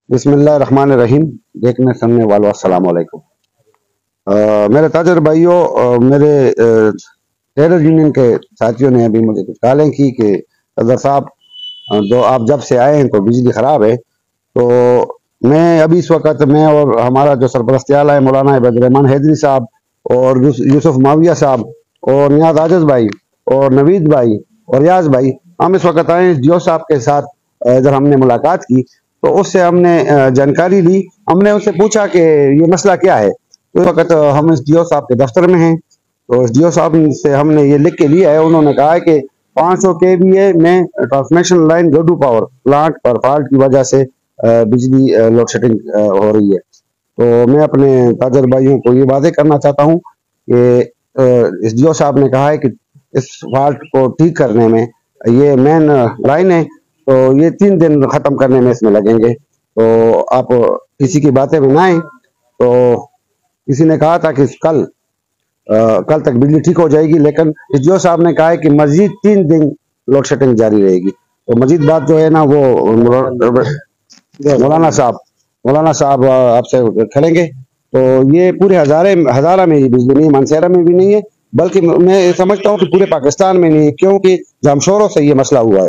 بسم اللہ الرحمن الرحیم۔ دیکھنے سننے والوں السلام علیکم۔ میرے تاجر بھائیوں، میرے ٹریڈر یونین کے ساتھیوں نے ابھی مجھے کچھ کالیں کی کہ صدر صاحب جو آپ جب سے آئے ہیں تو بجلی خراب ہے، تو میں ابھی اس وقت میں اور ہمارا جو سرپرست اعلیٰ ہے مولانا عبید الرحمان حیدری صاحب اور یوسف معاویہ صاحب اور نیاز عاجز بھائی اور نوید بھائی اور ریاض بھائی، ہم اس وقت آئے ہیں جیو صاحب کے ساتھ۔ جب ہم نے ملاقات کی تو اس سے ہم نے جانکاری لی، ہم نے اس سے پوچھا کہ یہ مسئلہ کیا ہے۔ تو اس وقت ہم اس ڈیو صاحب کے دفتر میں ہیں، تو اس ڈیو صاحب سے ہم نے یہ لکھ کے لیا ہے۔ انہوں نے کہا ہے کہ 500 KVA میں transmission line Guddu power plant پر فالٹ کی وجہ سے بجلی لوڈ شیڈنگ ہو رہی ہے۔ تو میں اپنے تاجر بھائیوں کو یہ واضح کرنا چاہتا ہوں کہ اس ڈیو صاحب نے کہا ہے کہ اس فالٹ کو ٹھیک کرنے میں یہ مین لائن ہے، تو یہ 3 دن ختم کرنے میں اس میں لگیں گے، تو آپ کسی کی باتیں میں نہ آئیں۔ تو کسی نے کہا تھا کہ کل تک بجلی ٹھیک ہو جائے گی، لیکن جیو صاحب نے کہا ہے کہ مزید 3 دن لوڈ شیڈنگ جاری رہے گی۔ تو مزید بات جو ہے نا وہ مولانا صاحب آپ سے کھلیں گے۔ تو یہ پورے ہزارہ میں یہ بجلی نہیں ہے، مانسہرہ میں بھی نہیں ہے، بلکہ میں سمجھتا ہوں کہ پورے پاکستان میں نہیں ہے، کیونکہ جامشوروں سے یہ مسئلہ ہوا ہے۔